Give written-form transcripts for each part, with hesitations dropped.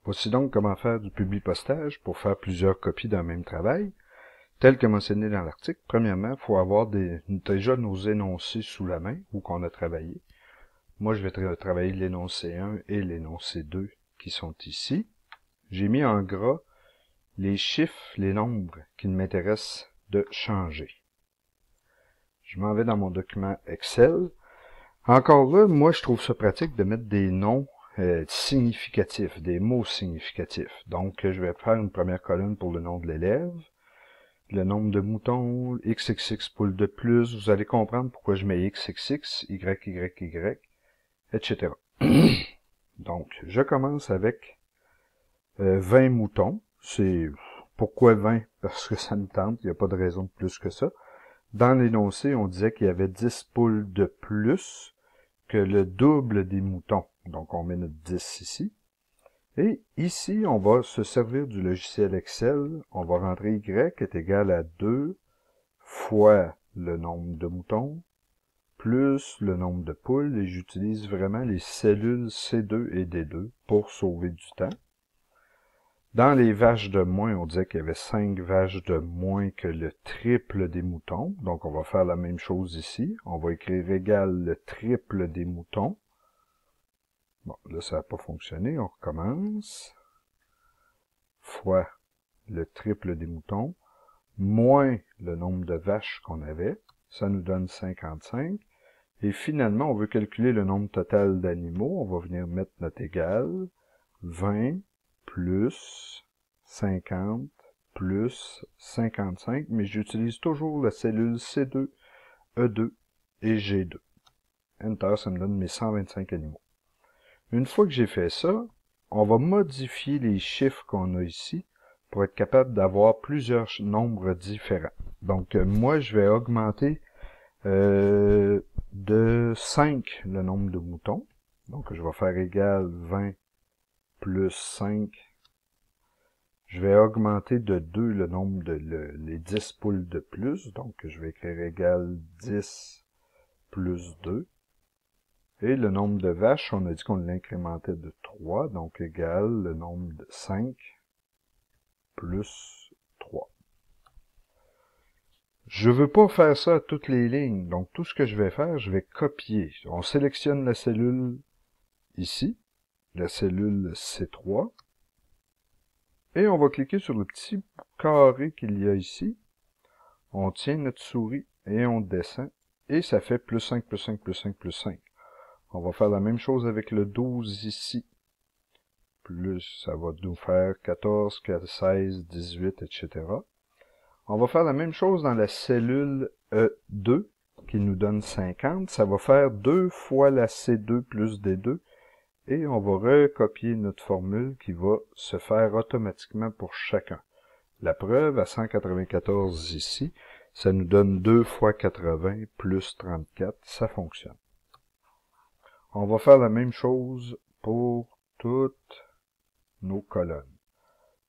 Voici donc comment faire du publi-postage pour faire plusieurs copies d'un même travail. Tel que mentionné dans l'article, premièrement, il faut avoir déjà nos énoncés sous la main ou qu'on a travaillé. Moi, je vais travailler l'énoncé 1 et l'énoncé 2 qui sont ici. J'ai mis en gras les chiffres, les nombres qui m'intéressent de changer. Je m'en vais dans mon document Excel. Encore là, moi, je trouve ça pratique de mettre des noms significatifs, des mots significatifs. Donc, je vais faire une première colonne pour le nom de l'élève, le nombre de moutons, XXX poules de plus. Vous allez comprendre pourquoi je mets XXX, YYY, etc. Donc, je commence avec 20 moutons. C'est pourquoi 20? Parce que ça me tente, il n'y a pas de raison de plus que ça. Dans l'énoncé, on disait qu'il y avait 10 poules de plus que le double des moutons. Donc, on met notre 10 ici. Et ici, on va se servir du logiciel Excel. On va rentrer Y est égal à 2 fois le nombre de moutons plus le nombre de poules. Et j'utilise vraiment les cellules C2 et D2 pour sauver du temps. Dans les vaches de moins, on disait qu'il y avait 5 vaches de moins que le triple des moutons. Donc, on va faire la même chose ici. On va écrire égal le triple des moutons. Bon, là, ça n'a pas fonctionné. On recommence. Fois le triple des moutons, moins le nombre de vaches qu'on avait. Ça nous donne 55. Et finalement, on veut calculer le nombre total d'animaux. On va venir mettre notre égal. 20 plus 50 plus 55, mais j'utilise toujours la cellule C2, E2 et G2. Enter, ça me donne mes 125 animaux. Une fois que j'ai fait ça, on va modifier les chiffres qu'on a ici pour être capable d'avoir plusieurs nombres différents. Donc, moi, je vais augmenter de 5 le nombre de moutons. Donc, je vais faire égal 20 plus 5. Je vais augmenter de 2 le nombre de les 10 poules de plus. Donc, je vais écrire égal 10 plus 2. Et le nombre de vaches, on a dit qu'on l'incrémentait de 3. Donc, égal le nombre de 5 plus 3. Je veux pas faire ça à toutes les lignes. Donc, tout ce que je vais faire, je vais copier. On sélectionne la cellule ici, la cellule C3. Et on va cliquer sur le petit carré qu'il y a ici. On tient notre souris et on descend. Et ça fait plus 5, plus 5, plus 5, plus 5. On va faire la même chose avec le 12 ici. Plus, ça va nous faire 14, 16, 18, etc. On va faire la même chose dans la cellule E2, qui nous donne 50. Ça va faire 2 fois la C2 plus D2. Et on va recopier notre formule qui va se faire automatiquement pour chacun. La preuve, à 194 ici, ça nous donne 2 fois 80 plus 34. Ça fonctionne. On va faire la même chose pour toutes nos colonnes.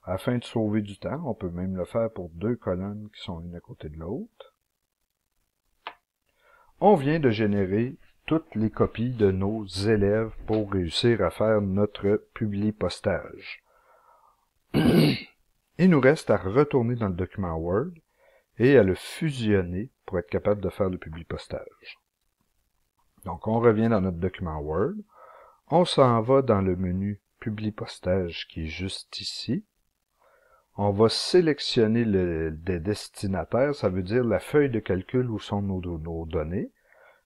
Afin de sauver du temps, on peut même le faire pour 2 colonnes qui sont l'une à côté de l'autre. On vient de générer toutes les copies de nos élèves pour réussir à faire notre publi-postage. Il nous reste à retourner dans le document Word et à le fusionner pour être capable de faire le publi-postage. Donc, on revient dans notre document Word. On s'en va dans le menu publi-postage qui est juste ici. On va sélectionner des destinataires, ça veut dire la feuille de calcul où sont nos données.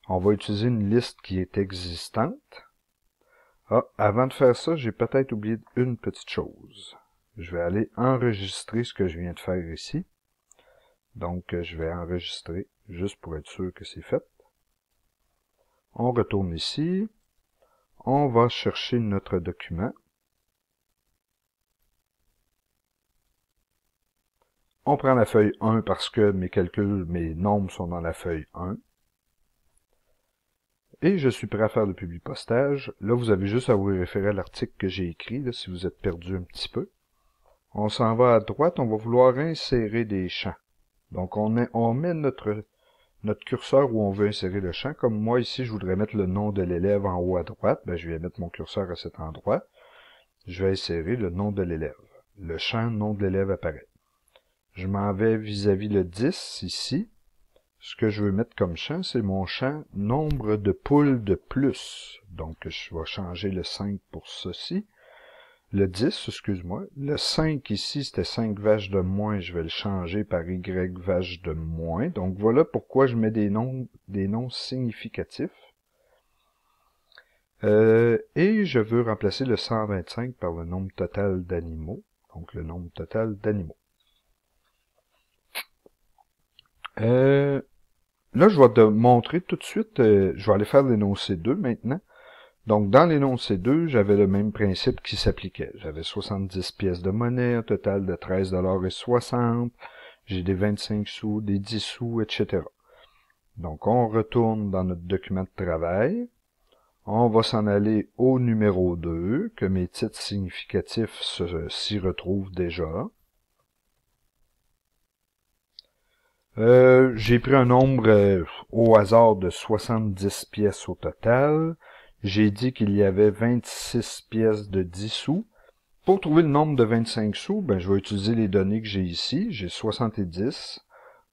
On va utiliser une liste qui est existante. Ah, avant de faire ça, j'ai peut-être oublié une petite chose. Je vais aller enregistrer ce que je viens de faire ici. Donc, je vais enregistrer juste pour être sûr que c'est fait. On retourne ici. On va chercher notre document. On prend la feuille 1 parce que mes calculs, mes nombres sont dans la feuille 1. Et je suis prêt à faire le publi-postage. Là, vous avez juste à vous référer à l'article que j'ai écrit, là, si vous êtes perdu un petit peu. On s'en va à droite, on va vouloir insérer des champs. Donc, on met notre curseur où on veut insérer le champ. Comme moi, ici, je voudrais mettre le nom de l'élève en haut à droite. Ben, je vais mettre mon curseur à cet endroit. je vais insérer le nom de l'élève. Le champ nom de l'élève apparaît. Je m'en vais vis-à-vis le 10 ici. Ce que je veux mettre comme champ, c'est mon champ nombre de poules de plus. Donc, je vais changer le 5 pour ceci. Le 10, excuse-moi. Le 5 ici, c'était 5 vaches de moins. Je vais le changer par Y vaches de moins. Donc, voilà pourquoi je mets des noms significatifs. Et je veux remplacer le 125 par le nombre total d'animaux. Donc, le nombre total d'animaux. Là, je vais te montrer tout de suite, je vais aller faire l'énoncé 2 maintenant. Donc, dans l'énoncé 2, j'avais le même principe qui s'appliquait. J'avais 70 pièces de monnaie, un total de 13,60 $. J'ai des 25 sous, des 10 sous, etc. Donc, on retourne dans notre document de travail. On va s'en aller au numéro 2, que mes titres significatifs s'y retrouvent déjà. J'ai pris un nombre au hasard de 70 pièces au total. J'ai dit qu'il y avait 26 pièces de 10 sous. Pour trouver le nombre de 25 sous, ben, je vais utiliser les données que j'ai ici. J'ai 70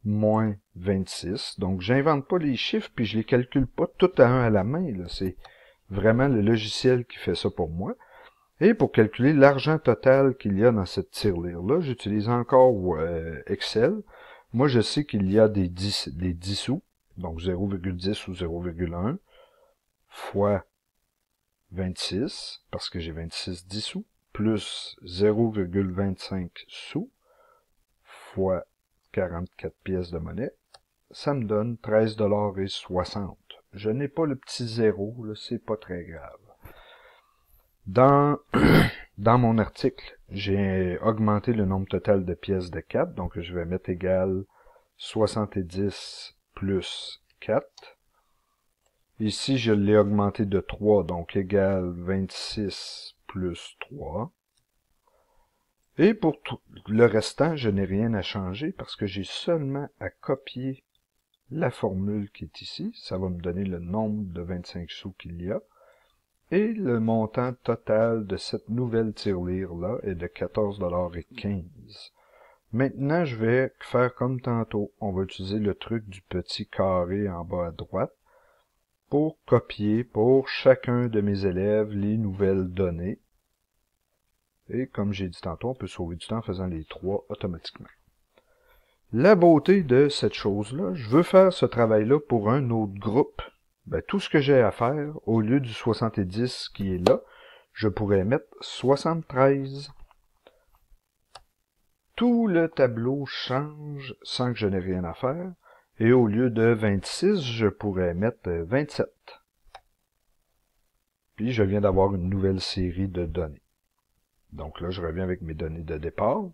moins 26. Donc, j'invente pas les chiffres puis je les calcule pas tout à un à la main. C'est vraiment le logiciel qui fait ça pour moi. Et pour calculer l'argent total qu'il y a dans cette tirelire-là, j'utilise encore Excel. Moi, je sais qu'il y a des 10 sous, donc 0,10 ou 0,1, fois 26, parce que j'ai 26 10 sous, plus 0,25 sous, fois 44 pièces de monnaie, ça me donne 13,60 $. Je n'ai pas le petit zéro, là, c'est pas très grave. Dans mon article, j'ai augmenté le nombre total de pièces de 4, donc je vais mettre égal 70 plus 4. Ici, je l'ai augmenté de 3, donc égal 26 plus 3. Et pour tout le restant, je n'ai rien à changer parce que j'ai seulement à copier la formule qui est ici. Ça va me donner le nombre de 25 sous qu'il y a. Et le montant total de cette nouvelle tirelire-là est de 14,15 $. Maintenant, je vais faire comme tantôt. On va utiliser le truc du petit carré en bas à droite pour copier pour chacun de mes élèves les nouvelles données. Et comme j'ai dit tantôt, on peut sauver du temps en faisant les trois automatiquement. La beauté de cette chose-là, je veux faire ce travail-là pour un autre groupe. Ben, tout ce que j'ai à faire, au lieu du 70 qui est là, je pourrais mettre 73. Tout le tableau change sans que je n'ai rien à faire. Et au lieu de 26, je pourrais mettre 27. Puis je viens d'avoir une nouvelle série de données. Donc là, je reviens avec mes données de départ.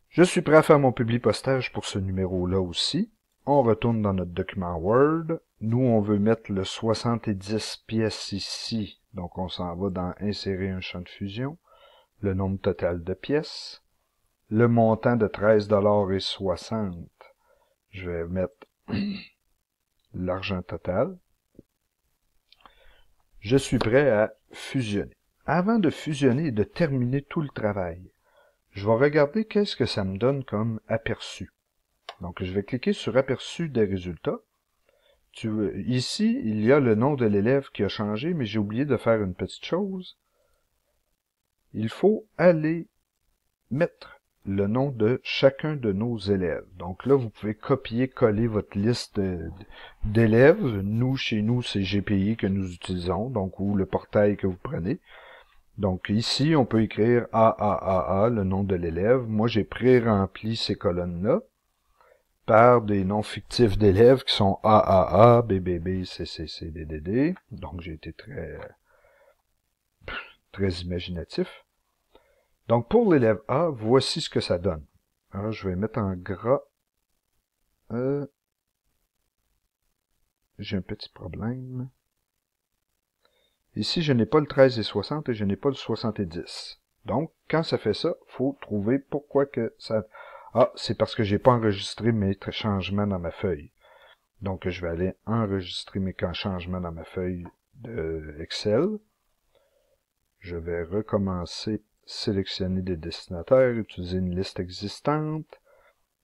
Je suis prêt à faire mon publi-postage pour ce numéro-là aussi. On retourne dans notre document Word. Nous, on veut mettre le 70 pièces ici. Donc, on s'en va dans Insérer un champ de fusion. Le nombre total de pièces. Le montant de 13,60 $. Je vais mettre l'argent total. Je suis prêt à fusionner. Avant de fusionner et de terminer tout le travail, je vais regarder qu'est-ce que ça me donne comme aperçu. Donc, je vais cliquer sur Aperçu des résultats. Ici, il y a le nom de l'élève qui a changé, mais j'ai oublié de faire une petite chose. Il faut aller mettre le nom de chacun de nos élèves. Donc là, vous pouvez copier-coller votre liste d'élèves. Nous, chez nous, c'est GPI que nous utilisons, donc ou le portail que vous prenez. Donc ici, on peut écrire AAAA, le nom de l'élève. Moi, j'ai pré-rempli ces colonnes-là par des noms fictifs d'élèves qui sont AAA, BBB, CCC, DDD. Donc, j'ai été très imaginatif. Donc, pour l'élève A, voici ce que ça donne. Alors, je vais mettre en gras. J'ai un petit problème. Ici, je n'ai pas le 13,60 et je n'ai pas le 70. Donc, quand ça fait ça, il faut trouver pourquoi que ça... Ah, c'est parce que j'ai pas enregistré mes changements dans ma feuille. Donc, je vais aller enregistrer mes changements dans ma feuille de Excel. Je vais recommencer, sélectionner des destinataires, utiliser une liste existante.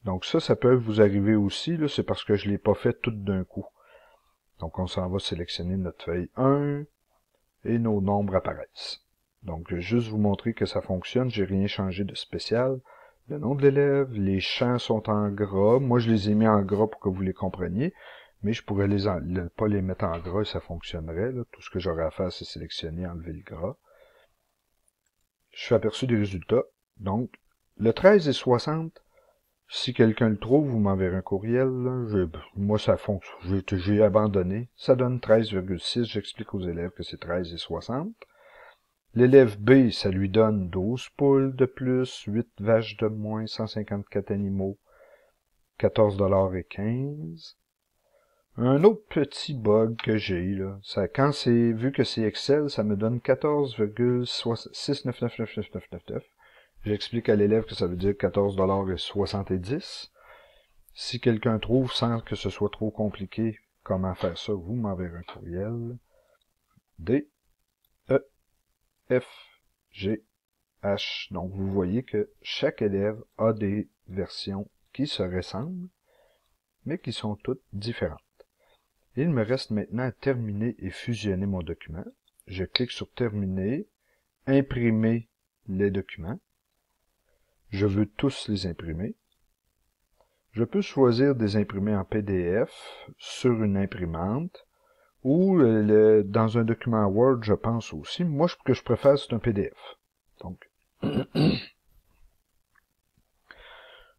Donc ça peut vous arriver aussi, là, c'est parce que je ne l'ai pas fait tout d'un coup. Donc on s'en va sélectionner notre feuille 1 et nos nombres apparaissent. Donc je vais juste vous montrer que ça fonctionne, j'ai rien changé de spécial. Le nom de l'élève, les champs sont en gras. Moi je les ai mis en gras pour que vous les compreniez, mais je pourrais pas les mettre en gras et ça fonctionnerait. Là. Tout ce que j'aurais à faire, c'est sélectionner, enlever le gras. Je suis aperçu des résultats. Donc, le 13 et 60, si quelqu'un le trouve, vous m'enverrez un courriel. Là. Moi, ça fonctionne. J'ai abandonné. Ça donne 13,6. J'explique aux élèves que c'est 13 et 60. L'élève B, ça lui donne 12 poules de plus, 8 vaches de moins, 154 animaux, 14,15 $. Un autre petit bug que j'ai, là, vu que c'est Excel, ça me donne 14,6999999. J'explique à l'élève que ça veut dire 14,70 $. Si quelqu'un trouve, sans que ce soit trop compliqué, comment faire ça, vous m'enverrez un courriel. D, E, F, G, H. Donc, vous voyez que chaque élève a des versions qui se ressemblent, mais qui sont toutes différentes. Il me reste maintenant à terminer et fusionner mon document. Je clique sur Terminer, Imprimer les documents. Je veux tous les imprimer. Je peux choisir de les imprimer en PDF sur une imprimante ou dans un document Word, je pense aussi. Moi, ce que je préfère, c'est un PDF. Donc,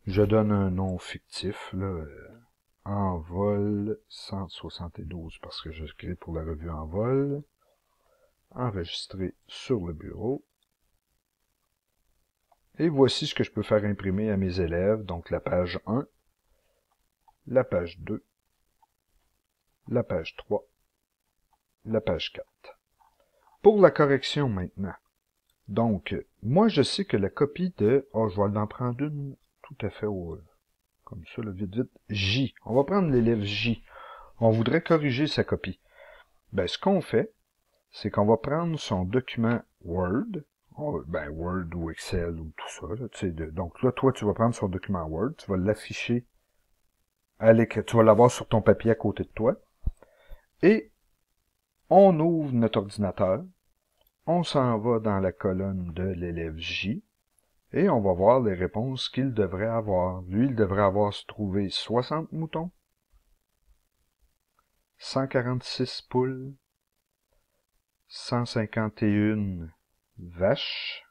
je donne un nom fictif, là, Envol 172, parce que je crée pour la revue Envol. Enregistrer sur le bureau. Et voici ce que je peux faire imprimer à mes élèves. Donc la page 1, la page 2, la page 3, la page 4. Pour la correction maintenant. Donc, moi je sais que la copie de... Oh, je vais en prendre une tout à fait comme ça, là, vite, vite. J. On va prendre l'élève J. On voudrait corriger sa copie. Ben, ce qu'on fait, c'est qu'on va prendre son document Word, Word ou Excel ou tout ça. Là, donc là, toi, tu vas prendre son document Word, tu vas l'afficher, tu vas l'avoir sur ton papier à côté de toi, et on ouvre notre ordinateur, on s'en va dans la colonne de l'élève J, et on va voir les réponses qu'il devrait avoir. Lui, il devrait avoir trouvé 60 moutons, 146 poules, 151 vaches,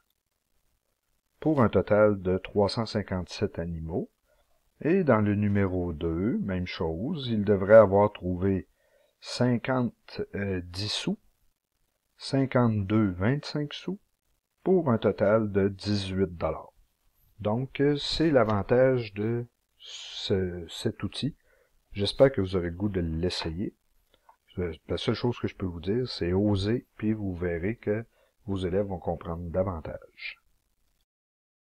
pour un total de 357 animaux. Et dans le numéro 2, même chose, il devrait avoir trouvé 50 10 sous, 52 25 sous, pour un total de 18 $. Donc, c'est l'avantage de cet outil. J'espère que vous aurez le goût de l'essayer. La seule chose que je peux vous dire, c'est oser, puis vous verrez que vos élèves vont comprendre davantage.